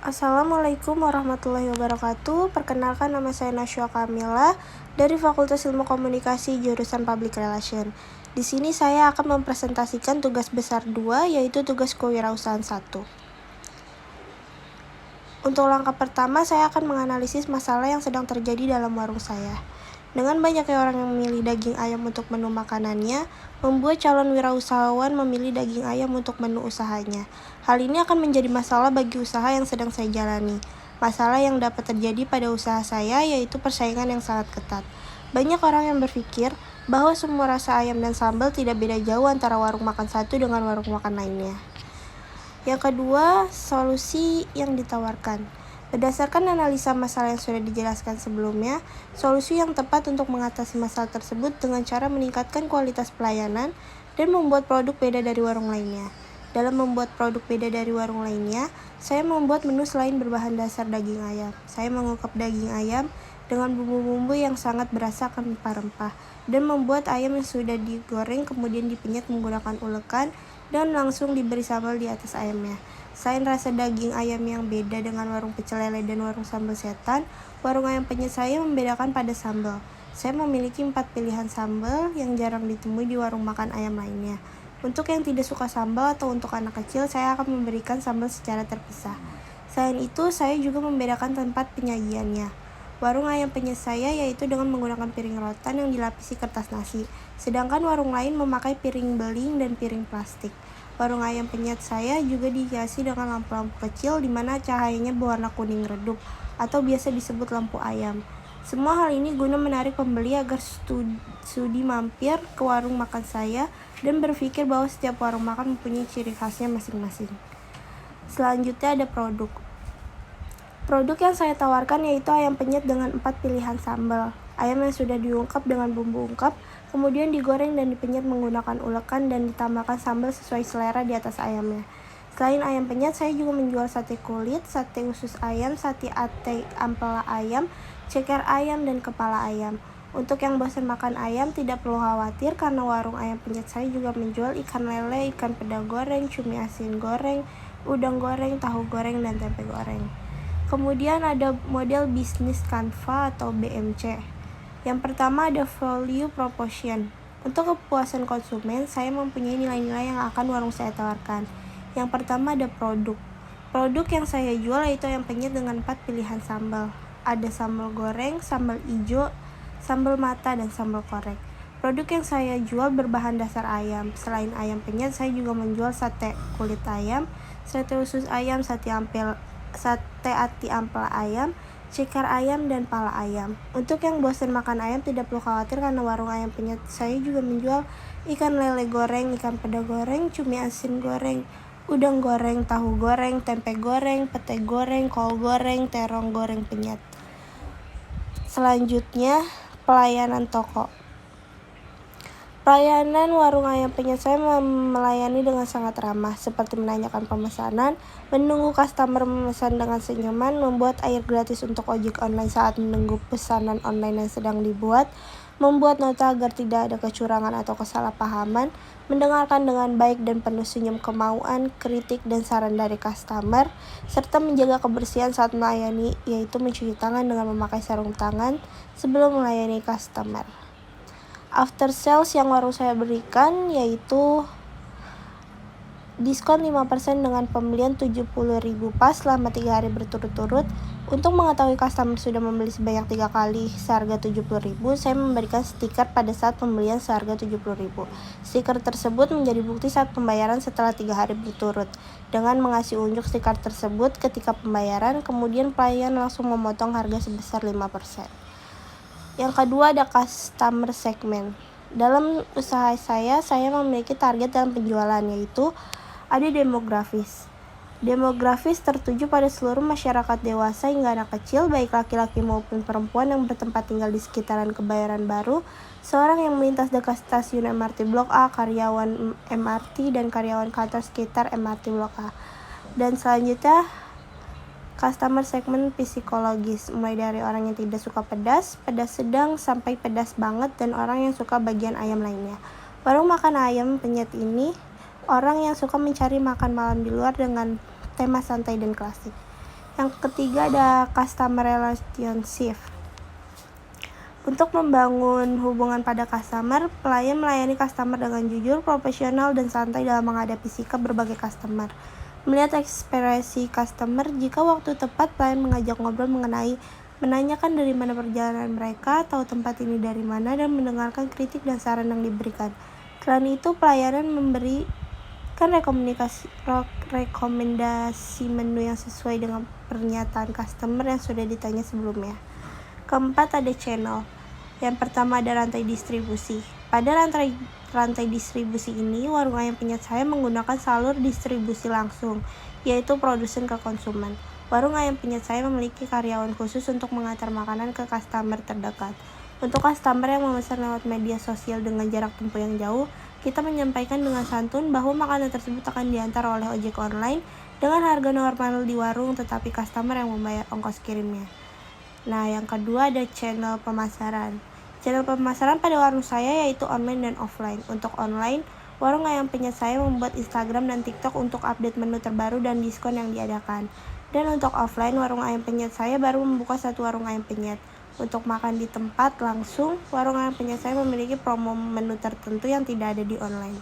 Assalamualaikum warahmatullahi wabarakatuh. Perkenalkan, nama saya Nashwa Kamila dari Fakultas Ilmu Komunikasi jurusan Public Relation. Di sini saya akan mempresentasikan tugas besar 2, yaitu tugas kewirausahaan 1. Untuk langkah pertama, saya akan menganalisis masalah yang sedang terjadi dalam warung saya. Dengan banyaknya orang yang memilih daging ayam untuk menu makanannya, membuat calon wirausahawan memilih daging ayam untuk menu usahanya. Hal ini akan menjadi masalah bagi usaha yang sedang saya jalani. Masalah yang dapat terjadi pada usaha saya yaitu persaingan yang sangat ketat. Banyak orang yang berpikir bahwa semua rasa ayam dan sambal tidak beda jauh antara warung makan satu dengan warung makan lainnya. Yang kedua, solusi yang ditawarkan. Berdasarkan analisa masalah yang sudah dijelaskan sebelumnya, solusi yang tepat untuk mengatasi masalah tersebut dengan cara meningkatkan kualitas pelayanan dan membuat produk beda dari warung lainnya. Dalam membuat produk beda dari warung lainnya, saya membuat menu selain berbahan dasar daging ayam. Saya mengungkap daging ayam dengan bumbu-bumbu yang sangat berasa akan rempah-rempah dan membuat ayam yang sudah digoreng kemudian dipenyet menggunakan ulekan dan langsung diberi sambal di atas ayamnya. Selain rasa daging ayam yang beda dengan warung pecel lele dan warung sambal setan, warung ayam penyet saya membedakan pada sambal. Saya memiliki 4 pilihan sambal yang jarang ditemui di warung makan ayam lainnya. Untuk yang tidak suka sambal atau untuk anak kecil, saya akan memberikan sambal secara terpisah. Selain itu, saya juga membedakan tempat penyajiannya. Warung ayam penyet saya yaitu dengan menggunakan piring rotan yang dilapisi kertas nasi, sedangkan warung lain memakai piring beling dan piring plastik. Warung ayam penyet saya juga dihiasi dengan lampu-lampu kecil di mana cahayanya berwarna kuning redup atau biasa disebut lampu ayam. Semua hal ini guna menarik pembeli agar sudi mampir ke warung makan saya dan berpikir bahwa setiap warung makan mempunyai ciri khasnya masing-masing. Selanjutnya ada produk. Produk yang saya tawarkan yaitu ayam penyet dengan 4 pilihan sambal. Ayam yang sudah diungkap dengan bumbu ungkap, kemudian digoreng dan dipenyet menggunakan ulekan dan ditambahkan sambal sesuai selera di atas ayamnya. Selain ayam penyet, saya juga menjual sate kulit, sate usus ayam, sate ate ampela ayam, ceker ayam, dan kepala ayam. Untuk yang bosan makan ayam, tidak perlu khawatir karena warung ayam penyet saya juga menjual ikan lele, ikan peda goreng, cumi asin goreng, udang goreng, tahu goreng, dan tempe goreng. Kemudian ada model bisnis Canva atau BMC. Yang pertama ada value proposition. Untuk kepuasan konsumen, saya mempunyai nilai-nilai yang akan warung saya tawarkan. Yang pertama ada produk. Produk yang saya jual yaitu ayam penyet dengan 4 pilihan sambal. Ada sambal goreng, sambal ijo, sambal mata, dan sambal korek. Produk yang saya jual berbahan dasar ayam. Selain ayam penyet, saya juga menjual sate kulit ayam, sate usus ayam, sate ati ampela ayam, ceker ayam, dan pala ayam. Untuk yang bosan makan ayam tidak perlu khawatir karena warung ayam penyet saya juga menjual ikan lele goreng, ikan peda goreng, cumi asin goreng, udang goreng, tahu goreng, tempe goreng, pete goreng, kol goreng, terong goreng penyet. Selanjutnya, pelayanan toko. Pelayanan warung ayam penyet saya melayani dengan sangat ramah, seperti menanyakan pemesanan, menunggu customer memesan dengan senyuman, membuat air gratis untuk ojek online saat menunggu pesanan online yang sedang dibuat, membuat nota agar tidak ada kecurangan atau kesalahpahaman, mendengarkan dengan baik dan penuh senyum kemauan, kritik, dan saran dari customer, serta menjaga kebersihan saat melayani, yaitu mencuci tangan dengan memakai sarung tangan sebelum melayani customer. After sales yang warung saya berikan yaitu diskon 5% dengan pembelian 70.000 pas selama 3 hari berturut-turut. Untuk mengetahui customer sudah membeli sebanyak 3 kali seharga 70.000, saya memberikan stiker pada saat pembelian seharga 70.000. Stiker tersebut menjadi bukti saat pembayaran setelah 3 hari berturut. Dengan mengasih unjuk stiker tersebut ketika pembayaran, kemudian pelayan langsung memotong harga sebesar 5%. Yang kedua ada customer segment. Dalam usaha saya memiliki target dalam penjualan yaitu ada demografis. Demografis tertuju pada seluruh masyarakat dewasa hingga anak kecil, baik laki-laki maupun perempuan yang bertempat tinggal di sekitaran Kebayoran Baru, seorang yang melintas dekat stasiun MRT Blok A, karyawan MRT, dan karyawan kantor sekitar MRT Blok A. Dan selanjutnya customer segment psikologis, mulai dari orang yang tidak suka pedas, pedas sedang, sampai pedas banget, dan orang yang suka bagian ayam lainnya. Warung makan ayam penyet ini orang yang suka mencari makan malam di luar dengan tema santai dan klasik. Yang ketiga ada customer relationship. Untuk membangun hubungan pada customer, pelayan melayani customer dengan jujur, profesional, dan santai dalam menghadapi sikap berbagai customer. Melihat ekspresi customer, jika waktu tepat, pelayan mengajak ngobrol menanyakan dari mana perjalanan mereka, tahu tempat ini dari mana, dan mendengarkan kritik dan saran yang diberikan. Selain itu, pelayanan memberikan rekomendasi menu yang sesuai dengan pernyataan customer yang sudah ditanya sebelumnya. Keempat, ada channel. Yang pertama ada rantai distribusi. Pada rantai distribusi ini, warung ayam penyet saya menggunakan salur distribusi langsung, yaitu produsen ke konsumen. Warung ayam penyet saya memiliki karyawan khusus untuk mengantar makanan ke customer terdekat. Untuk customer yang memesan lewat media sosial dengan jarak tempuh yang jauh, kita menyampaikan dengan santun bahwa makanan tersebut akan diantar oleh ojek online dengan harga normal di warung, tetapi customer yang membayar ongkos kirimnya. Nah, yang kedua ada channel pemasaran. Channel pemasaran pada warung saya yaitu online dan offline. Untuk online, warung ayam penyet saya membuat Instagram dan TikTok untuk update menu terbaru dan diskon yang diadakan. Dan untuk offline, warung ayam penyet saya baru membuka satu warung ayam penyet. Untuk makan di tempat langsung, warung ayam penyet saya memiliki promo menu tertentu yang tidak ada di online.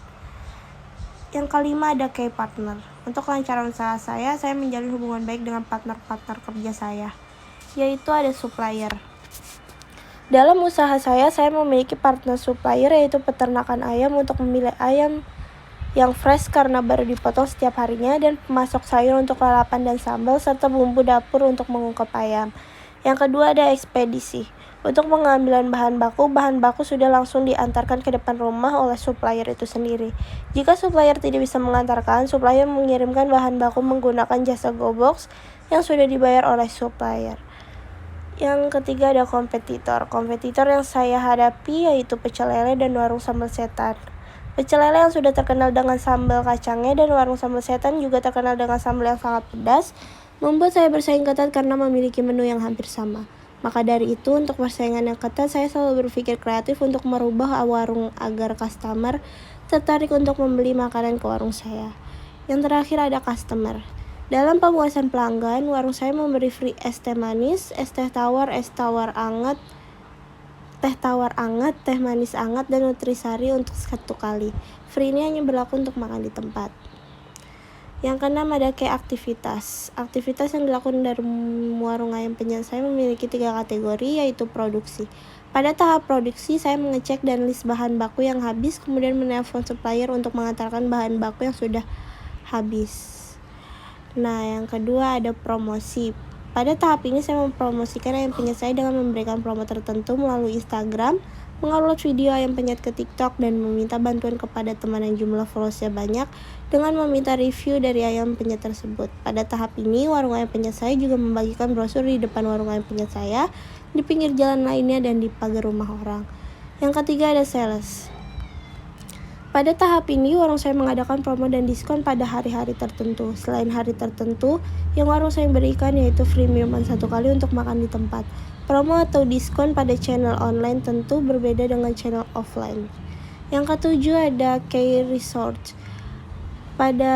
Yang kelima ada key partner. Untuk kelancaran usaha saya menjalin hubungan baik dengan partner-partner kerja saya, yaitu ada supplier. Dalam usaha saya memiliki partner supplier yaitu peternakan ayam untuk memilih ayam yang fresh karena baru dipotong setiap harinya, dan pemasok sayur untuk lalapan dan sambal, serta bumbu dapur untuk mengungkep ayam. Yang kedua ada ekspedisi. Untuk pengambilan bahan baku sudah langsung diantarkan ke depan rumah oleh supplier itu sendiri. Jika supplier tidak bisa mengantarkan, supplier mengirimkan bahan baku menggunakan jasa GoBox yang sudah dibayar oleh supplier. Yang ketiga ada kompetitor. Kompetitor yang saya hadapi yaitu pecel lele dan warung sambal setan. Pecel lele yang sudah terkenal dengan sambal kacangnya dan warung sambal setan juga terkenal dengan sambal yang sangat pedas, membuat saya bersaing ketat karena memiliki menu yang hampir sama. Maka dari itu, untuk persaingan yang ketat, saya selalu berpikir kreatif untuk merubah warung agar customer tertarik untuk membeli makanan ke warung saya. Yang terakhir ada customer. Dalam pemuasan pelanggan, warung saya memberi free es teh manis, es teh tawar anget, teh manis anget, dan nutrisari untuk satu kali. Free ini hanya berlaku untuk makan di tempat. Yang keenam ada aktivitas. Aktivitas yang dilakukan dari warung ayam penyet saya memiliki 3 kategori, yaitu produksi. Pada tahap produksi, saya mengecek dan list bahan baku yang habis, kemudian menelpon supplier untuk mengantarkan bahan baku yang sudah habis. Nah, yang kedua ada promosi. Pada tahap ini saya mempromosikan ayam penyet saya dengan memberikan promo tertentu melalui Instagram, mengupload video ayam penyet ke TikTok, dan meminta bantuan kepada teman yang jumlah followersnya banyak dengan meminta review dari ayam penyet tersebut. Pada tahap ini, warung ayam penyet saya juga membagikan brosur di depan warung ayam penyet saya, di pinggir jalan lainnya, dan di pagar rumah orang. Yang ketiga ada sales. Pada tahap ini, warung saya mengadakan promo dan diskon pada hari-hari tertentu. Selain hari tertentu, yang warung saya berikan yaitu free minuman 1 kali untuk makan di tempat. Promo atau diskon pada channel online tentu berbeda dengan channel offline. Yang ketujuh ada key resort. Pada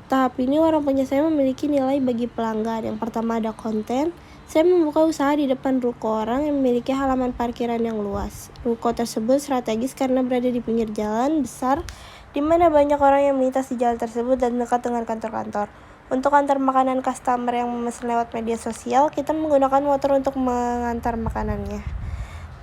tahap ini, warung penyet saya memiliki nilai bagi pelanggan. Yang pertama ada konten. Saya membuka usaha di depan ruko orang yang memiliki halaman parkiran yang luas. Ruko tersebut strategis karena berada di pinggir jalan besar, di mana banyak orang yang melintas di jalan tersebut dan dekat dengan kantor-kantor. Untuk antar makanan customer yang memesan lewat media sosial, kita menggunakan motor untuk mengantar makanannya.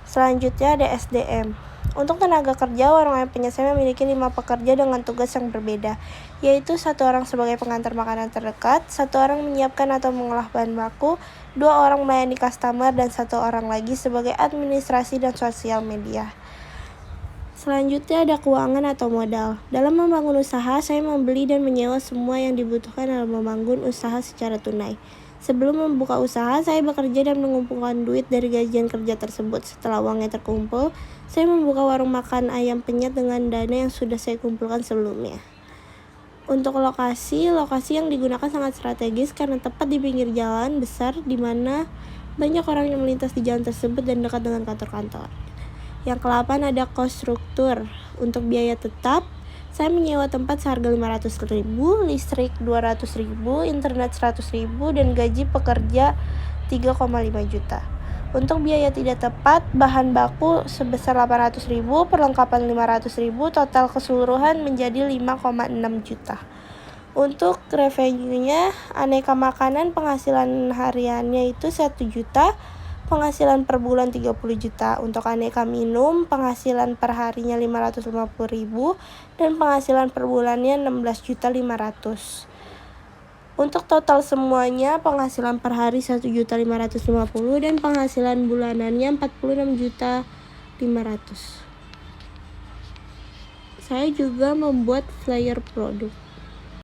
Selanjutnya ada SDM. Untuk tenaga kerja, warung ayam penyet saya memiliki 5 pekerja dengan tugas yang berbeda, yaitu 1 orang sebagai pengantar makanan terdekat, 1 orang menyiapkan atau mengolah bahan baku, 2 orang melayani customer, dan 1 orang lagi sebagai administrasi dan sosial media. Selanjutnya ada keuangan atau modal. Dalam membangun usaha, saya membeli dan menyewa semua yang dibutuhkan dalam membangun usaha secara tunai. Sebelum membuka usaha, saya bekerja dan mengumpulkan duit dari gajian kerja tersebut. Setelah uangnya terkumpul, saya membuka warung makan ayam penyet dengan dana yang sudah saya kumpulkan sebelumnya. Untuk lokasi yang digunakan sangat strategis karena tepat di pinggir jalan besar di mana banyak orang yang melintas di jalan tersebut dan dekat dengan kantor-kantor. Yang ke-8 ada cost struktur. Untuk biaya tetap, Saya menyewa tempat seharga 500.000, listrik 200.000, internet 100.000, dan gaji pekerja 3,5 juta. Untuk biaya tidak tepat, bahan baku sebesar 800.000, perlengkapan 500.000, total keseluruhan menjadi 5,6 juta. Untuk revenue-nya, aneka makanan penghasilan hariannya itu 1 juta, penghasilan per bulan 30 juta. Untuk aneka minum, penghasilan per harinya 550.000 dan penghasilan per bulannya 16.500.000. Untuk total semuanya, penghasilan per hari 1.550.000 dan penghasilan bulanannya 46.500.000. Saya juga membuat flyer produk.